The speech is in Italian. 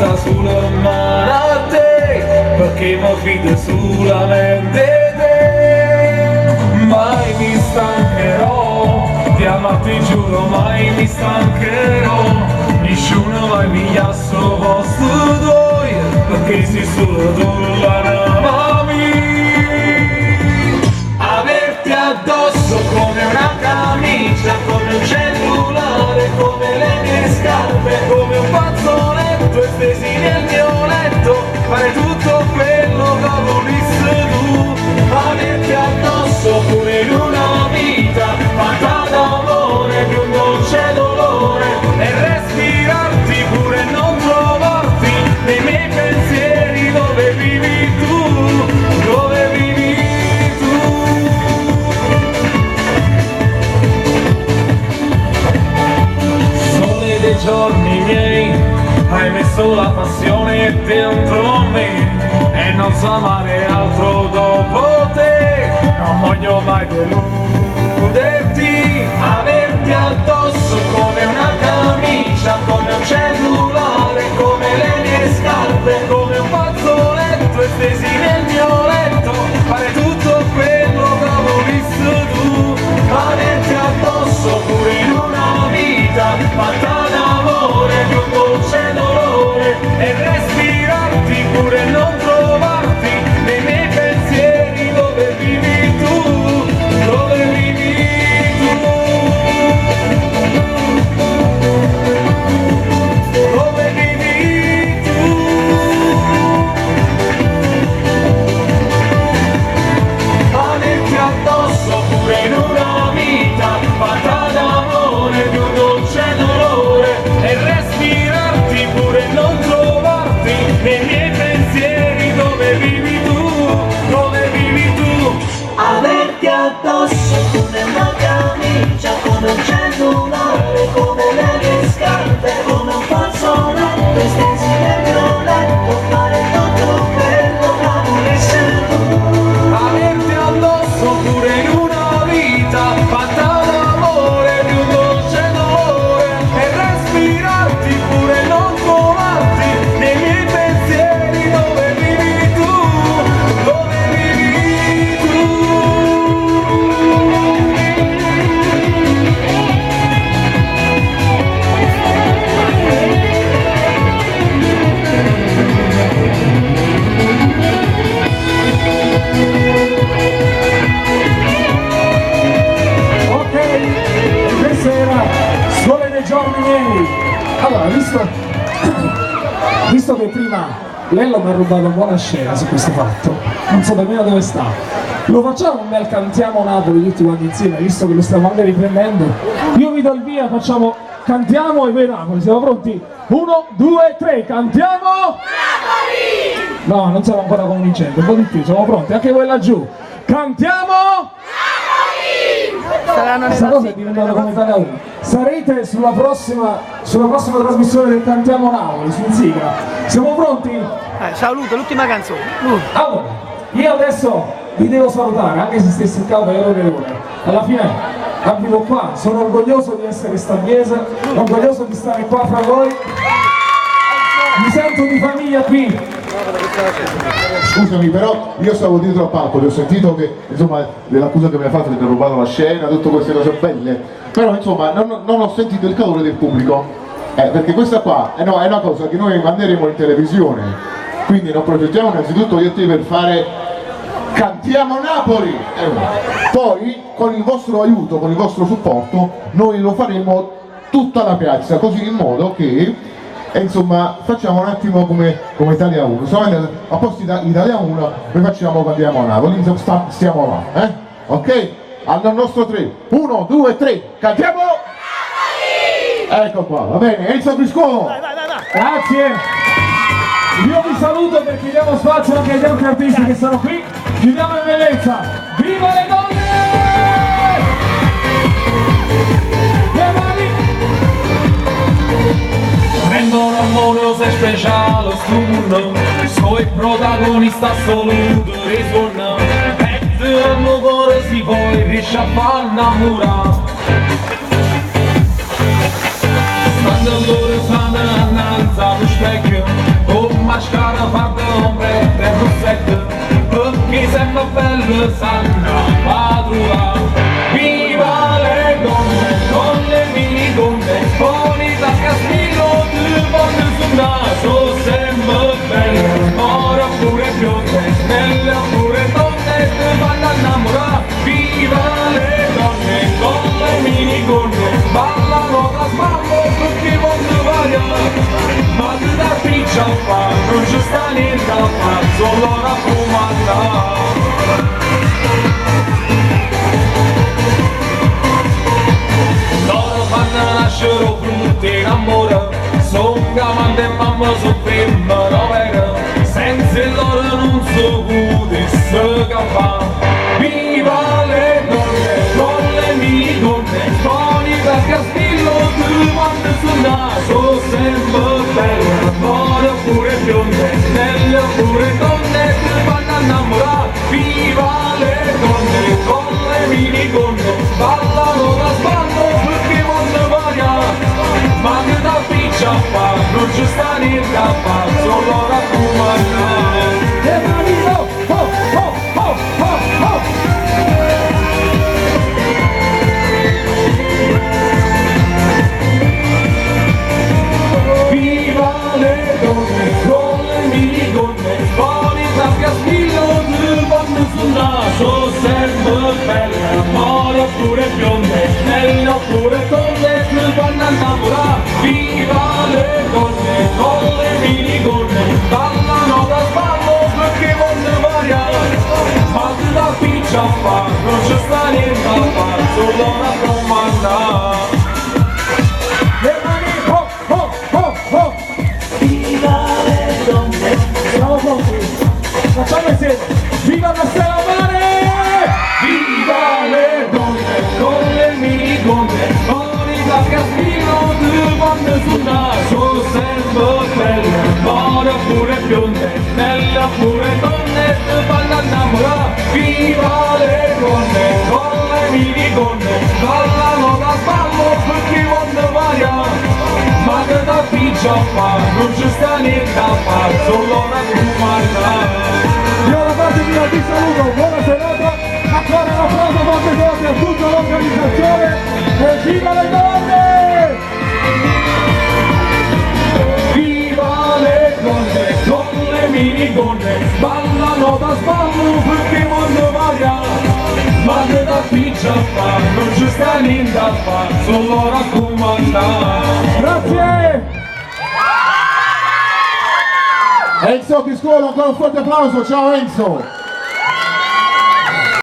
sta sulla mano a te, perché mi fido solamente te. Mai mi stancherò di amarti, giuro, mai mi stancherò. Nessuno mai mi ha sto vostro due, perché sei solo tu la amami. Averti addosso come una camicia, come un cellulare, come le mie scarpe, come un fazzoletto stesi nel mio letto, fare tutto quello che volissi tu. Averti addosso pure in una vita fatta d'amore, più un dolce dolore, e respirarti pure e non trovarti nei miei pensieri. Dove vivi tu? Dove vivi tu? Sole dei giorni miei, hai messo la passione dentro me, e non so amare altro dopo te. Non voglio mai deluderti, averti addosso come una camicia, come un cellulare, come le mie scarpe, come un fazzoletto stesi nel mio letto, fare tutto quello che volissi tu. Averti addosso pure in una vita fatta d'amore, più un dolce dolore, e respirarti pure e non trovarti nei miei pensieri. Dove vivi tu? Dove vivi tu? Dove vivi tu? Averti addosso pure in una vita fatta d'amore, più un dolce dolore, e respirarti pure e non trovarti nei miei pensieri. Dove vivi tu? Dove vivi tu? Averti addosso come una camicia, come un cellulare, come le mie scarpe, come un fazzoletto stesi nel mio letto, fare tutto quello che volissi tu. Averti addosso pure in una vita fatta d'amore, di un dolce dolore, e respirarti pure e non trovarti nei miei pensieri. Dove vivi tu? Dove vivi tu? Ok, questa era Sole dei giorni miei. Allora, visto che prima Lello mi ha rubato buona scena su questo fatto, non so nemmeno dove sta, lo facciamo un bel Cantiamo Napoli tutti quanti insieme, visto che lo stiamo anche riprendendo. Io vi do il via, facciamo Cantiamo e poi Napoli. Siamo pronti? 1, 2, 3, cantiamo Napoli! No, non siamo ancora convincenti, un po' di più, siamo pronti, anche voi laggiù. Cantiamo questa cosa è diventata come Italia 1. Sarete sulla prossima trasmissione del Cantiamo Napoli, su sigla. Siamo pronti? Ciao Ludo, l'ultima canzone. Allora, io adesso vi devo salutare, anche se stessi in causa ore e ore. Alla fine abito qua, sono orgoglioso di essere stagliese, orgoglioso di stare qua fra voi. Mi sento di famiglia qui. Scusami, però io stavo dietro al palco, ti ho sentito che insomma dell'accusa che mi ha fatto che ti ha rubato la scena, tutte queste cose belle, però insomma non ho sentito il calore del pubblico, perché questa qua è una cosa che noi manderemo in televisione, quindi non progettiamo innanzitutto io e te per fare Cantiamo Napoli, poi con il vostro aiuto, con il vostro supporto noi lo faremo tutta la piazza, così in modo che insomma facciamo un attimo come Italia 1, a posto di Italia 1 noi facciamo Cantiamo Napoli, stiamo là, ok? Al nostro 3, 1, 2, 3, cantiamo Napoli! Ecco qua, va bene, Enzo Briscoe! Grazie! Io vi saluto perché diamo spazio anche agli altri artisti che sono qui. Chiudiamo in bellezza! Viva le donne! Le mani! Rendono amoroso e speciale sturno, soy protagonista assoluto di suono, e del mio cuore si poi riesce a far innamorare. Quando loro stanno a davanti allo specchio, con mascara fatta ombretta e rossetto, perché sembra bello sanno padrona. Viva le donne, con le minigonne, con i tascaspino, due bonne sul naso, sempre belle, ora pure bionde, nelle pure donne, ti vanno a innamorare. Viva le donne, con le minigonne, ballano da sballo, perché voglio variare. Ma tu da piccia fa, non ci sta niente a fare, solo una comandare. Loro fanno nascere frutti in amore, son gamante e mamma su femmina vera, senza loro non so potesse campare. Viva le donne, con le minigonne, con i cascaspillo, tu quando sul naso, sempre belle, ora pure bionde, nelle pure donne, ti vanno a innamorare. Viva le donne, con le minigonne, ballano da sballo, perché voglio variare. Ma che da piccia fa, non ci sta niente a fare, solo raccomandare. Le mani, oh, oh, oh, oh, oh, oh. Viva le donne, con le minigonne, con i tascaspillo, due bonne sul naso, sempre belle, ora pure bionde, nelle pure tonde, ti vanno a innamorare. Viva le donne, con le minigonne, ballano da sballo, perché voglio variare. Ma tu da piccia fa, non ci sta niente a fare, solo una comandare. Le mani, oh, oh, oh, oh. Viva le donne, Siamo pronti? Facciamo insieme. Viva Castello Mare! Viva le donne, con le minigonne, con i tascaspino, due bonne sul naso, sempre belle, ora pure bionde, nelle pure donne, ti vanno a innamorare. Viva le donne, con le minigonne, ballano da sballo, perché voglio variare. Ma che da piccia fa, non ci sta niente a fare, solo una comandare. Io da parte mia ti saluto, buona serata, ancora un applauso forte forte a tutta l'organizzazione e viva le donne! Viva le donne, con le minigonne, ballano da sballo perché voglio variare. Ma che da piccia fa, non ci sta niente a fare, solo raccomandare. Grazie! Enzo Piscolo, ancora un forte applauso, ciao Enzo!